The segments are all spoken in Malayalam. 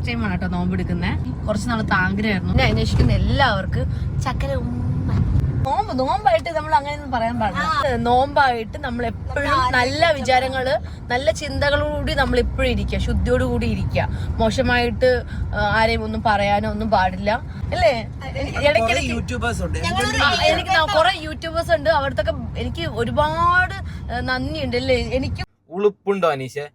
ഫസ്റ്റ് ടൈം ആണ് കേട്ടോ നോമ്പ് എടുക്കുന്നത്. കുറച്ച് നാളത്തെ ആഗ്രഹമായിരുന്നു. എന്നെ അന്വേഷിക്കുന്ന എല്ലാവർക്കും ചക്കര നോമ്പായിട്ട് നമ്മൾ അങ്ങനെയൊന്നും പറയാൻ പാടില്ല. നോമ്പായിട്ട് നമ്മൾ എപ്പോഴും നല്ല വിചാരങ്ങള്, നല്ല ചിന്തകളോടുകൂടി നമ്മൾ എപ്പോഴും ഇരിക്കുക, ശുദ്ധിയോടുകൂടി ഇരിക്കുക. മോശമായിട്ട് ആരെയും ഒന്നും പറയാനോ ഒന്നും പാടില്ല, അല്ലേ? ഇടയ്ക്കിടയ്ക്ക് എനിക്ക് കുറെ യൂട്യൂബേഴ്സ് ഉണ്ട്, അവിടത്തൊക്കെ എനിക്ക് ഒരുപാട് നന്ദിയുണ്ട്, അല്ലേ? എനിക്ക് ഉളുപ്പുണ്ടോ അനീഷെ?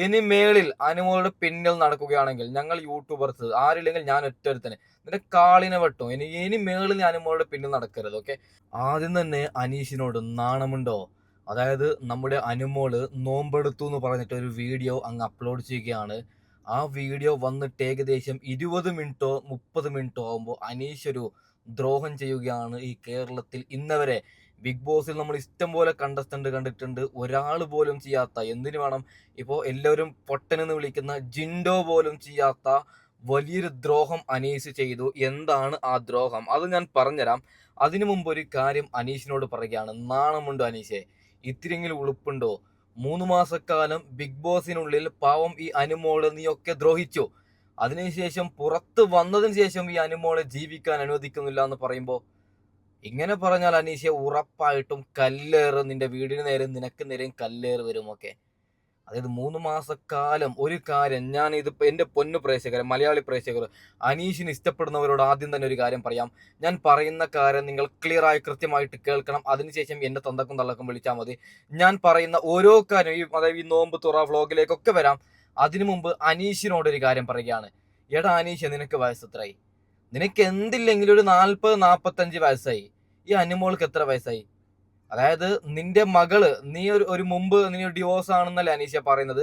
ഇനി മേളിൽ അനുമോളുടെ പിന്നിൽ നടക്കുകയാണെങ്കിൽ ഞങ്ങൾ യൂട്യൂബേഴ്സ് ആരില്ലെങ്കിൽ ഞാൻ ഒറ്റൊരുത്തനെ നിന്റെ കാളിനെ വെട്ടും. ഇനി മേളിൽ ഞാൻ അനുമോളുടെ പിന്നിൽ നടക്കരുത്. ഓക്കെ, ആദ്യം തന്നെ അനീഷിനോട് നാണമുണ്ടോ? അതായത് നമ്മുടെ അനുമോള് നോമ്പെടുത്തു എന്ന് പറഞ്ഞിട്ട് ഒരു വീഡിയോ അങ്ങ് അപ്ലോഡ് ചെയ്യുകയാണ്. ആ വീഡിയോ വന്നിട്ട് ഏകദേശം 20 മിനിറ്റോ 30 മിനിറ്റോ ആകുമ്പോൾ അനീഷ് ഒരു ദ്രോഹം ചെയ്യുകയാണ്. ഈ കേരളത്തിൽ ഇന്നവരെ ബിഗ് ബോസിൽ നമ്മൾ ഇഷ്ടം പോലെ കണ്ടസ്റ്റന്റ് കണ്ടിട്ടുണ്ട്, ഒരാൾ പോലും ചെയ്യാത്ത, എന്തിനു വേണം ഇപ്പോൾ എല്ലാവരും പൊട്ടനെന്ന് വിളിക്കുന്ന ജിൻഡോ പോലും ചെയ്യാത്ത വലിയൊരു ദ്രോഹം അനീഷ് ചെയ്തു. എന്താണ് ആ ദ്രോഹം? അത് ഞാൻ പറഞ്ഞുതരാം. അതിനു മുമ്പ് ഒരു കാര്യം അനീഷിനോട് പറയുകയാണ്. നാണമുണ്ടോ അനീഷെ? ഇത്തിരിയെങ്കിലും ഉളുപ്പുണ്ടോ? 3 മാസക്കാലം ബിഗ് ബോസിനുള്ളിൽ പാവം ഈ അനുമോള് നീയൊക്കെ ദ്രോഹിച്ചു. അതിനുശേഷം പുറത്ത് വന്നതിന് ശേഷം ഈ അനുമോളെ ജീവിക്കാൻ അനുവദിക്കുന്നില്ല എന്ന് പറയുമ്പോൾ, ഇങ്ങനെ പറഞ്ഞാൽ അനീഷെ ഉറപ്പായിട്ടും കല്ലേറ്, നിന്റെ വീടിന് നേരെ നിനക്ക് നേരെയും കല്ലേറ് വരും. ഒക്കെ അതായത് 3 മാസക്കാലം ഒരു കാര്യം ഞാൻ ഇതിപ്പോൾ എൻ്റെ പൊന്നു പ്രേക്ഷകർ, മലയാളി പ്രേക്ഷകർ, അനീഷിന് ഇഷ്ടപ്പെടുന്നവരോട് ആദ്യം തന്നെ ഒരു കാര്യം പറയാം. ഞാൻ പറയുന്ന കാര്യം നിങ്ങൾ ക്ലിയറായി കൃത്യമായിട്ട് കേൾക്കണം. അതിനുശേഷം എൻ്റെ തന്തക്കും തള്ളക്കും വിളിച്ചാൽ മതി. ഞാൻ പറയുന്ന ഓരോ കാര്യം അതായത് ഈ നോമ്പ് തുറ വ്ളോഗിലേക്കൊക്കെ വരാം. അതിനു മുമ്പ് അനീഷിനോടൊരു കാര്യം പറയുകയാണ്. എടാ അനീഷ്, നിനക്ക് വയസ്സെത്രയായി? നിനക്ക് എന്തില്ലെങ്കിലും ഒരു 40-45 വയസ്സായി. ഈ അനുമോൾക്ക് എത്ര വയസ്സായി? അതായത് നിന്റെ മകള്, നീ ഒരു മുമ്പ് നീ ഡിവോഴ്സ് ആണെന്നല്ലേ അനീഷ പറയുന്നത്.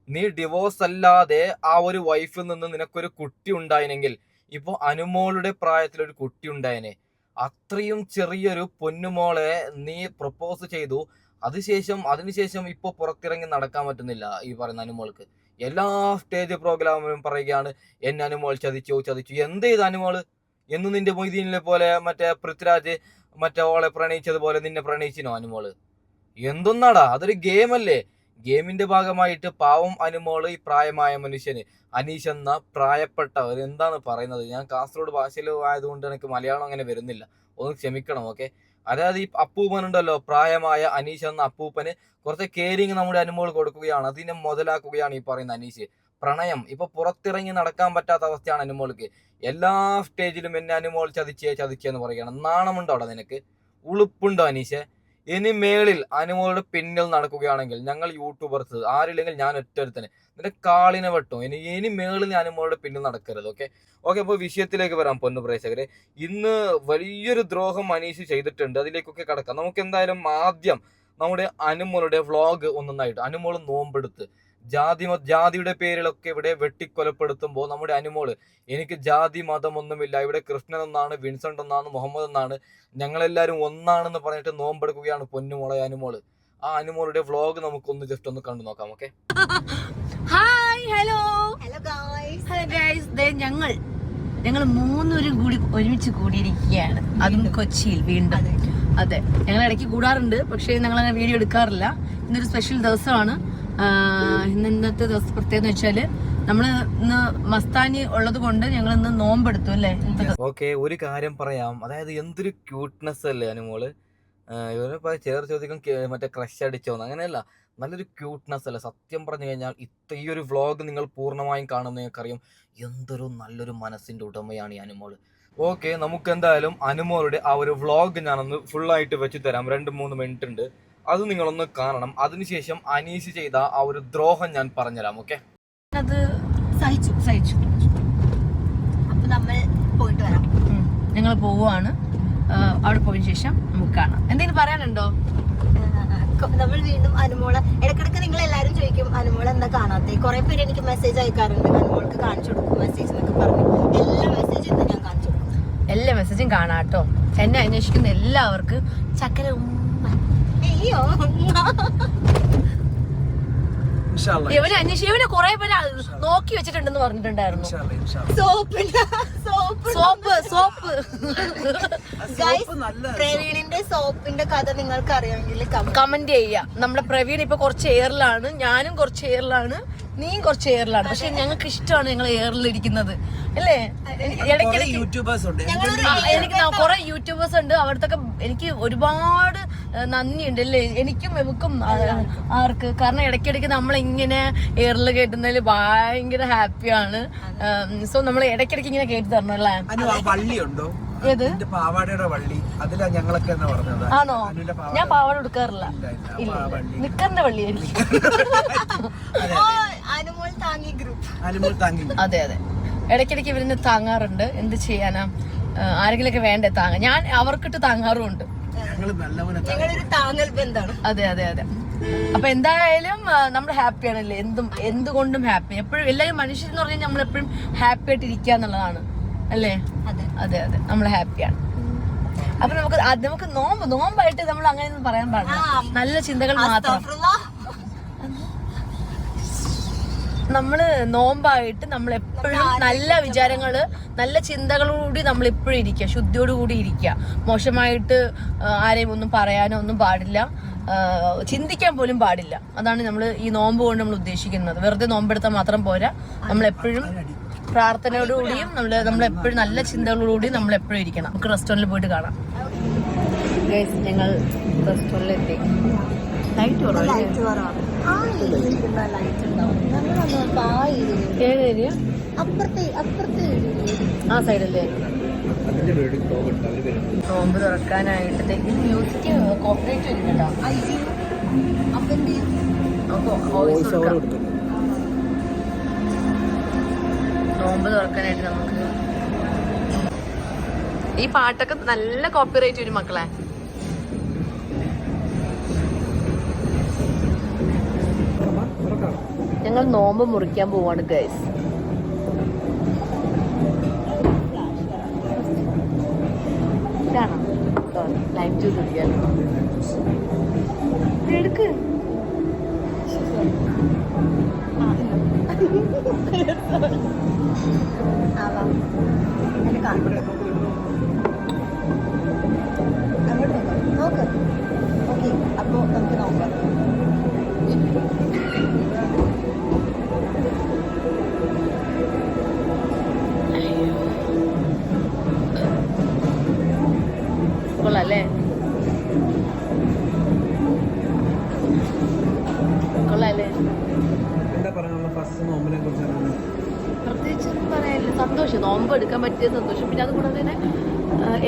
നീ ഡിവോഴ്സ് അല്ലാതെ ആ ഒരു വൈഫിൽ നിന്ന് നിനക്കൊരു കുട്ടി ഉണ്ടായിനെങ്കിൽ ഇപ്പോൾ അനുമോളുടെ പ്രായത്തിലൊരു കുട്ടി ഉണ്ടായനെ. അത്രയും ചെറിയൊരു പൊന്നുമോളെ നീ പ്രപ്പോസ് ചെയ്തു. അതിനുശേഷം ഇപ്പോൾ പുറത്തിറങ്ങി നടക്കാൻ പറ്റുന്നില്ല ഈ പറയുന്ന അനുമോൾക്ക്. എല്ലാ സ്റ്റേജ് പ്രോഗ്രാമിലും പറയുകയാണ് എന്നെ അനുമോൾ ചതിച്ചു. എന്ത് ചെയ്ത് അനുമോള്? എന്നും നിന്റെ മൊയ്തീനിലെ പോലെ മറ്റേ പൃഥ്വിരാജ് മറ്റേ ഓളെ പ്രണയിച്ചതുപോലെ നിന്നെ പ്രണയിച്ചിനോ അനുമോള്? എന്തൊന്നാടാ, അതൊരു ഗെയിമല്ലേ? ഗെയിമിന്റെ ഭാഗമായിട്ട് പാവം അനുമോള്, ഈ പ്രായമായ മനുഷ്യന്, അനീഷ് എന്ന പ്രായപ്പെട്ടവർ എന്താണ് പറയുന്നത്? ഞാൻ കാസർഗോഡ് ഭാഷയിൽ ആയതുകൊണ്ട് എനിക്ക് മലയാളം അങ്ങനെ വരുന്നില്ല, ഒന്ന് ക്ഷമിക്കണം. ഓക്കെ, അതായത് ഈ അപ്പൂപ്പനുണ്ടല്ലോ, പ്രായമായ അനീഷ് എന്ന അപ്പൂപ്പന് കുറച്ച് കെയറിങ് നമ്മുടെ അനുമോൾ കൊടുക്കുകയാണ്. അതിനെ മുതലാക്കുകയാണ് ഈ പറയുന്ന അനീഷ്. പ്രണയം ഇപ്പൊ പുറത്തിറങ്ങി നടക്കാൻ പറ്റാത്ത അവസ്ഥയാണ് അനുമോൾക്ക്. എല്ലാ സ്റ്റേജിലും എന്നെ അനുമോൾ ചതിച്ചെന്ന് പറയുകയാണ്. നാണമുണ്ടോ അവിടെ നിനക്ക്? ഉളുപ്പുണ്ടോ അനീഷെ? ഇനി മേളിൽ അനുമോളുടെ പിന്നിൽ നടക്കുകയാണെങ്കിൽ ഞങ്ങൾ യൂട്യൂബേഴ്സ് ആരില്ലെങ്കിൽ ഞാൻ ഒറ്റൊരുത്തനെ നിന്റെ കാളിനെ വെട്ടും. ഇനി മേളിൽ അനുമോളുടെ പിന്നിൽ നടക്കരുത്. ഓക്കെ, അപ്പോൾ വിഷയത്തിലേക്ക് വരാം പൊന്നു പ്രേക്ഷകരെ. ഇന്ന് വലിയൊരു ദ്രോഹം അനീഷ് ചെയ്തിട്ടുണ്ട്, അതിലേക്കൊക്കെ കടക്കാം. നമുക്ക് എന്തായാലും ആദ്യം നമ്മുടെ അനുമോളുടെ വ്ളോഗ് ഒന്നായിട്ട്. അനുമോൾ നോമ്പെടുത്ത് ജാതിയുടെ പേരിലൊക്കെ ഇവിടെ വെട്ടിക്കൊലപ്പെടുത്തുമ്പോൾ നമ്മുടെ അനുമോള്, എനിക്ക് ജാതി മതം ഒന്നുമില്ല, ഇവിടെ കൃഷ്ണൻ എന്നാണ്, വിൻസെന്റ് എന്നാണ്, മുഹമ്മദ് എന്നാണ്, ഞങ്ങളെല്ലാവരും ഒന്നാണെന്ന് പറഞ്ഞിട്ട് നോമ്പെടുക്കുകയാണ് പൊന്നുമോളെ അനുമോള്. ആ അനുമോളുടെ വ്ളോഗ് നമുക്കൊന്ന് ജസ്റ്റ് ഒന്ന് കണ്ടു നോക്കാം. ഓക്കെ, ഹായ്, ഹലോ ഗൈസ്, ഞങ്ങൾ മൂന്നുപേരും കൂടി ഒരുമിച്ച് കൂടിയിരിക്കുകയാണ്, അതും കൊച്ചിയിൽ വീണ്ടും. അതെ, ഞങ്ങൾ ഇടയ്ക്ക് കൂടാറുണ്ട്, പക്ഷേ ഞങ്ങൾ അങ്ങനെ വീഡിയോ എടുക്കാറില്ല. ഇന്നൊരു സ്പെഷ്യൽ ദിവസമാണ്. ഇന്നത്തെ ദിവസം പ്രത്യേകത വെച്ചാല് നമ്മള് ഇന്ന് മസ്താനി ഉള്ളത് കൊണ്ട് ഞങ്ങൾ ഇന്ന് നോമ്പെടുത്തു, അല്ലേ? ഓക്കെ, ഒരു കാര്യം പറയാം. അതായത് എന്തൊരു ക്യൂട്ട്നെസ് അല്ലേ അനുമോള്. ഇവരെ ചേർ ചോദിക്കും മറ്റേ ക്രഷ് അടിച്ചോന്ന്, അങ്ങനെയല്ല, നല്ലൊരു ക്യൂട്ട്നെസ് അല്ലേ. സത്യം പറഞ്ഞു കഴിഞ്ഞാൽ ഈ ഒരു വ്ളോഗ് നിങ്ങൾ പൂർണ്ണമായും കാണുന്ന നിങ്ങൾക്കറിയാം എന്തൊരു നല്ലൊരു മനസ്സിന്റെ ഉടമയാണ് ഈ അനുമോള്. ഓക്കെ, നമുക്ക് എന്തായാലും അനുമോളുടെ ആ ഒരു വ്ളോഗ് ഞാനൊന്ന് ഫുള്ളായിട്ട് വെച്ച് തരാം. 2-3 മിനിറ്റ് ഉണ്ട്, അത് നിങ്ങളൊന്ന് കാണണം. അതിനുശേഷം അനീഷ് ചെയ്ത ആ ഒരു ദ്രോഹം ഞാൻ പറഞ്ഞുതരാം. ഓക്കെ, അത് സഹിച്ചു. അപ്പൊ നമ്മൾ പോയിട്ട് വരാം. ഞങ്ങൾ പോവുകയാണ്. അവിടെ പോയതിനു ശേഷം നമുക്ക് കാണാം. എന്തെങ്കിലും പറയാനുണ്ടോ? നമ്മൾ വീണ്ടും അനുമോളെ ഇടക്കിടക്ക് നിങ്ങൾ എല്ലാരും ചോദിക്കും അനുമോളെ എന്താ കാണാത്തെ. കുറെ പേര് എനിക്ക് മെസ്സേജ് അയക്കാറുണ്ട്, അനുമോൾക്ക് കാണിച്ചു കൊടുക്കും മെസ്സേജ് എന്നൊക്കെ പറഞ്ഞു. എല്ലാ മെസ്സേജും ഇന്ന് ഞാൻ കാണിച്ചു കൊടുക്കും. എല്ലാ മെസ്സേജും കാണാട്ടോ. എന്നെ അന്വേഷിക്കുന്ന എല്ലാവർക്കും ചക്കര അയ്യോ, ഇവനെ അന്വേഷിച്ച് ഇവനെ കുറെ പേര് നോക്കി വെച്ചിട്ടുണ്ടെന്ന് പറഞ്ഞിട്ടുണ്ടായിരുന്നു. സോപ്പ് പ്രവീണിന്റെ സോപ്പിന്റെ കഥ നിങ്ങൾക്ക് അറിയാമെങ്കിൽ കമന്റ് ചെയ്യാം. നമ്മുടെ പ്രവീൺ ഇപ്പൊ കുറച്ച് എയറിലാണ്, ഞാനും കുറച്ച് എയറിലാണ്, നീയും കുറച്ച് എയറിലാണ്. പക്ഷെ ഞങ്ങൾക്ക് ഇഷ്ടമാണ് ഞങ്ങൾ എയറിലിരിക്കുന്നത് അല്ലേ. ഇടയ്ക്കിടയ്ക്ക് എനിക്ക് കുറെ യൂട്യൂബേഴ്സ് ഉണ്ട്, അവിടത്തൊക്കെ എനിക്ക് ഒരുപാട് നന്ദിയുണ്ട് അല്ലേ, എനിക്കും ഇവക്കും ആർക്ക്. കാരണം ഇടയ്ക്കിടയ്ക്ക് നമ്മളിങ്ങനെ എയറിൽ കേട്ടുന്നതിൽ ഭയങ്കര ഹാപ്പിയാണ്. സോ നമ്മൾ ഇടയ്ക്കിടയ്ക്ക് ഇങ്ങനെ കേട്ട് തരണം അല്ലേ. ഏത് പാവാടയുടെ വള്ളി അതിലാ ഞങ്ങളൊക്കെ പറഞ്ഞത്. ആണോ? ഞാൻ പാവാട എടുക്കാറില്ല. ഇല്ല, നിക്കറിന്റെ വള്ളി എനിക്ക്. അതെ അതെ, ഇടയ്ക്കിടയ്ക്ക് ഇവരിന് താങ്ങാറുണ്ട്. എന്ത് ചെയ്യാനാ, ആരെങ്കിലൊക്കെ വേണ്ടേ താങ്ങാൻ. ഞാൻ അവർക്കിട്ട് താങ്ങാറുമുണ്ട്. അതെ അതെ അതെ. അപ്പൊ എന്തായാലും നമ്മൾ ഹാപ്പിയാണ് അല്ലേ, എന്തുകൊണ്ടും ഹാപ്പി. എപ്പോഴും എല്ലാവരും മനുഷ്യരെന്ന് പറഞ്ഞാൽ നമ്മൾ എപ്പോഴും ഹാപ്പി ആയിട്ട് ഇരിക്കുക എന്നുള്ളതാണ് അല്ലേ. അതെ അതെ, നമ്മൾ ഹാപ്പിയാണ്. അപ്പൊ നമുക്ക് നോമ്പായിട്ട് നമ്മൾ അങ്ങനെയൊന്നും പറയാൻ പാടില്ല. നല്ല ചിന്തകൾ മാത്രം. നമ്മള് നോമ്പായിട്ട് നമ്മൾ എപ്പോഴും നല്ല വിചാരങ്ങള്, നല്ല ചിന്തകളോടുകൂടി നമ്മൾ എപ്പോഴും ഇരിക്കുക, ശുദ്ധിയോടുകൂടി ഇരിക്കുക. മോശമായിട്ട് ആരെയും ഒന്നും പറയാനോ ഒന്നും പാടില്ല, ചിന്തിക്കാൻ പോലും പാടില്ല. അതാണ് നമ്മൾ ഈ നോമ്പ് കൊണ്ട് നമ്മൾ ഉദ്ദേശിക്കുന്നത്. വെറുതെ നോമ്പെടുത്താൽ മാത്രം പോരാ, നമ്മളെപ്പോഴും പ്രാർത്ഥനയോടുകൂടിയും നമ്മളെപ്പോഴും നല്ല ചിന്തകളോടുകൂടിയും നമ്മളെപ്പോഴും ഇരിക്കണം. നമുക്ക് റെസ്റ്റോറൻറ്റിൽ പോയിട്ട് കാണാം. ഞങ്ങൾ റെസ്റ്റോറൻറ്റിലെത്തി. ലൈറ്റ് ആ സൈഡല്ലേ. നോമ്പ് തുറക്കാനായിട്ട് മ്യൂസിക് കോപ്പറേറ്റ് വരുന്നുണ്ടോ? നോമ്പ് തുറക്കാനായിട്ട് നമുക്ക് ഈ പാട്ടൊക്കെ നല്ല കോപ്പിറൈറ്റ് വരും മക്കളെ. ഞങ്ങൾ നോമ്പ് മുറിക്കാൻ പോവാണ് ഗൈസ്. ഇതാണോ ലൈം ജ്യൂസ് കുടിക്കാൻ? എടുക്ക്. അപ്പോ നമുക്ക് നോക്കാം. കൊള്ളാല്ലേ, കൊള്ളാല്ലേ. പ്രത്യേകിച്ച് പറയാനില്ല, സന്തോഷം. നോമ്പ് എടുക്കാൻ പറ്റിയ സന്തോഷം. പിന്നെ അതുകൂടാതെ തന്നെ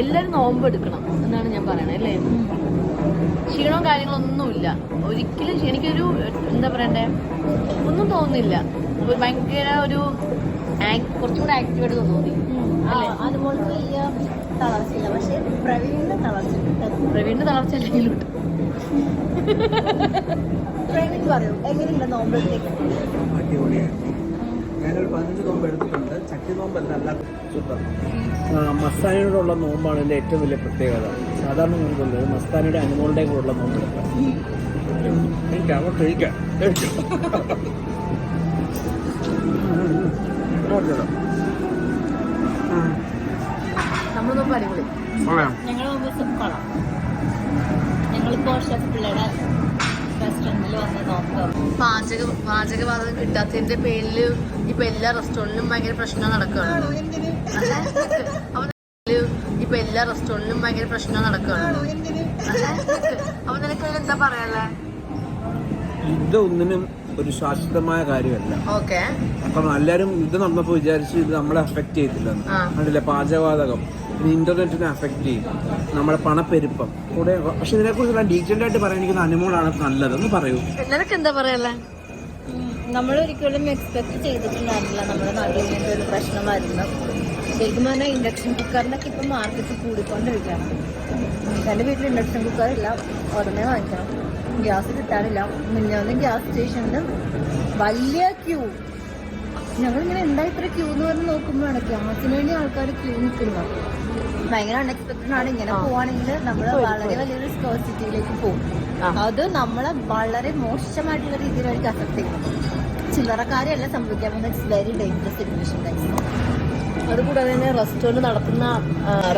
എല്ലാവരും നോമ്പ് എടുക്കണം എന്നാണ് ഞാൻ പറയണത് അല്ലേ. ക്ഷീണവും കാര്യങ്ങളൊന്നുമില്ല ഒരിക്കലും. എനിക്കൊരു എന്താ പറയണ്ടേ, ഒന്നും തോന്നുന്നില്ല. ഭയങ്കര ഒരു കുറച്ചുകൂടെ ആക്റ്റീവായിട്ട് തോന്നി. അതുപോലെ വലിയ തളർച്ചയില്ല. പക്ഷെ പ്രവീണിന്റെ തളർച്ച അല്ലെങ്കിലും പ്രവീൺ പറയൂ എങ്ങനെയുണ്ട് നോമ്പെടുത്തേക്ക്? ഞാനൊരു 15 നോമ്പ് എടുത്തിട്ടുണ്ട്. ചട്ടി നോമ്പല്ല, അല്ലാതെ സൂപ്പർ. മസ്താനിയോടുള്ള നോമ്പാണ് എൻ്റെ ഏറ്റവും വലിയ പ്രത്യേകത. സാധാരണ നോമ്പുള്ളത് മസ്താനിയുടെ അനുമോളുടെ കൂടെയുള്ള നോമ്പെടുക്കാം. എനിക്ക് അവ കഴിക്കാം. നമ്മൾ നോമ്പ് അടിപൊളി. ഞങ്ങൾ കൊള്ളാം. ഞങ്ങളിപ്പോ ഷെഫ് പിള്ളയുടെ റെസ്റ്റോറന്റിൽ വന്ന് നോക്കാം. പാചകവാതകം കിട്ടാത്തതിന്റെ പേരില് ഇപ്പൊ എല്ലാ റെസ്റ്റോറന്റിലും ഭയങ്കര പ്രശ്നം നടക്കുകയാണ്. ഇപ്പൊ എല്ലാ റെസ്റ്റോറന്റിലും ഭയങ്കര പ്രശ്നം നടക്കുകയാണ്. അപ്പൊ നിനക്ക് എന്താ പറയാനുള്ളേ? ഇതൊന്നിനും ഒരു ശാശ്വതമായ കാര്യമല്ല. ഓക്കെ. അപ്പം എല്ലാവരും ഇത് നമ്മളിപ്പോൾ വിചാരിച്ച് ഇത് നമ്മളെ അഫക്റ്റ് ചെയ്തില്ലെന്ന്. കണ്ടില്ലേ, പാചകവാതകം പിന്നെ ഇന്റർനെറ്റിനെ അഫക്റ്റ് ചെയ്യും, നമ്മുടെ പണപ്പെരുപ്പം കൂടെ. പക്ഷെ ഇതിനെക്കുറിച്ച് ഡീറ്റെയിൽഡ് ആയിട്ട് പറയാൻ എനിക്ക് അനുമോളാണ് നല്ലതെന്ന് പറയൂ. നിനക്ക് എന്താ പറയാനുള്ളേ? നമ്മൾ ഒരിക്കലും എക്സ്പെക്ട് ചെയ്തിട്ടുണ്ടായിരുന്നില്ല നമ്മുടെ നാട്ടിൽ ഇങ്ങനത്തെ ഒരു പ്രശ്നം വരുന്നു. ശരിക്കും പറഞ്ഞാൽ ഇൻഡക്ഷൻ കുക്കറിനൊക്കെ ഇപ്പം മാർക്കറ്റ് കൂടിക്കൊണ്ടിരിക്കുകയാണ്. എൻ്റെ വീട്ടിൽ ഇൻഡക്ഷൻ കുക്കറില്ല, ഉടനെ വാങ്ങിക്കണം. ഗ്യാസ് കിട്ടാനില്ല. മിഞ്ഞാന്ന് ഗ്യാസ് സ്റ്റേഷനിൽ വലിയ ക്യൂ. ഞങ്ങളിങ്ങനെ എന്താ ഇത്ര ക്യൂ എന്ന് പറഞ്ഞ് നോക്കുമ്പോഴാണ് ഗ്യാസിന് വേണ്ടി ആൾക്കാർ ക്യൂ നിൽക്കുന്നത്. ഭയങ്കര അൺഎക്സ്പെക്റ്റഡ് ആണ്. ഇങ്ങനെ പോവാണെങ്കിൽ നമ്മൾ വളരെ വലിയൊരു സ്കോസിറ്റിയിലേക്ക് പോകും. അത് നമ്മളെ വളരെ മോശമായിട്ടുള്ള രീതിയിലായിരിക്കും അഫക്ട് ചെയ്യുന്നത്. ചില്ലറക്കാരെയല്ല സംഭവിക്കാൻ പോകുന്ന it's very dangerous situation guys. അതുകൂടാതെ തന്നെ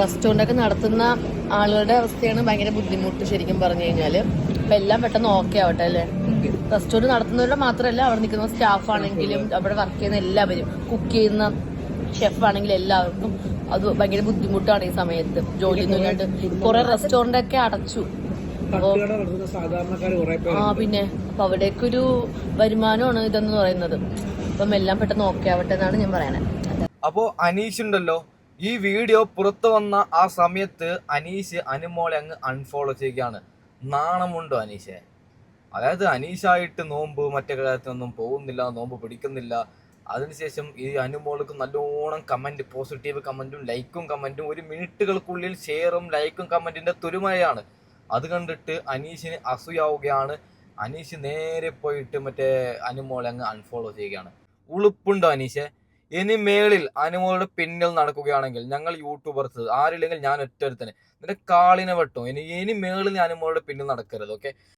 റെസ്റ്റോറൻ്റ് ഒക്കെ നടത്തുന്ന ആളുകളുടെ അവസ്ഥയാണ് ഭയങ്കര ബുദ്ധിമുട്ട് ശരിക്കും പറഞ്ഞു കഴിഞ്ഞാൽ. അപ്പം എല്ലാം പെട്ടെന്ന് ഓക്കെ ആവട്ടെ അല്ലേ. റെസ്റ്റോറൻറ്റ് നടത്തുന്നവരുടെ മാത്രമല്ല, അവിടെ നിൽക്കുന്ന സ്റ്റാഫ് ആണെങ്കിലും അവിടെ വർക്ക് ചെയ്യുന്ന എല്ലാവരും, കുക്ക് ചെയ്യുന്ന ഷെഫ് ആണെങ്കിലും എല്ലാവർക്കും അത് ഭയങ്കര ബുദ്ധിമുട്ടാണ് ഈ സമയത്ത്. ജോലിയൊന്നും ഇല്ലാണ്ട് കുറെ റെസ്റ്റോറൻ്റ് ഒക്കെ അടച്ചു. പിന്നെ അപ്പൊ അവിടേക്കൊരു വരുമാനമാണ് ഇതെന്ന് പറയുന്നത്. അപ്പം എല്ലാം പെട്ടെന്ന് ഓക്കെ ആവട്ടെ എന്നാണ് ഞാൻ പറയണത്. അപ്പോ അനീഷ് ഉണ്ടല്ലോ, ഈ വീഡിയോ പുറത്തു വന്ന ആ സമയത്ത് അനീഷ് അനുമോളെ അങ്ങ് അൺഫോളോ ചെയ്യുകയാണ്. നാണമുണ്ടോ അനീഷെ? അതായത് അനീഷായിട്ട് നോമ്പ് മറ്റേ കാര്യത്തിനൊന്നും പോകുന്നില്ല, നോമ്പ് പിടിക്കുന്നില്ല. അതിനുശേഷം ഈ അനുമോൾക്ക് നല്ലോണം കമന്റ്, പോസിറ്റീവ് കമന്റും ലൈക്കും കമന്റും, ഒരു മിനിറ്റുകൾക്കുള്ളിൽ ഷെയറും ലൈക്കും കമന്റിന്റെ തുരുമയാണ്. അത് കണ്ടിട്ട് അനീഷിന് അസൂയാവുകയാണ്. അനീഷ് നേരെ പോയിട്ട് മറ്റേ അനുമോളെ അങ്ങ് അൺഫോളോ ചെയ്യുകയാണ്. ഉളുപ്പുണ്ടോ അനീഷെ? ഇനി മേളിൽ അനുമോളുടെ പിന്നിൽ നടക്കുകയാണെങ്കിൽ ഞങ്ങൾ യൂട്യൂബർസ് ആരില്ലെങ്കിൽ ഞാൻ ഒറ്റൊരുത്തന് നിന്റെ കാളിനെ വെട്ടും. ഇനി മേളിൽ അനുമോളുടെ പിന്നിൽ നടക്കരുത്. ഓക്കെ.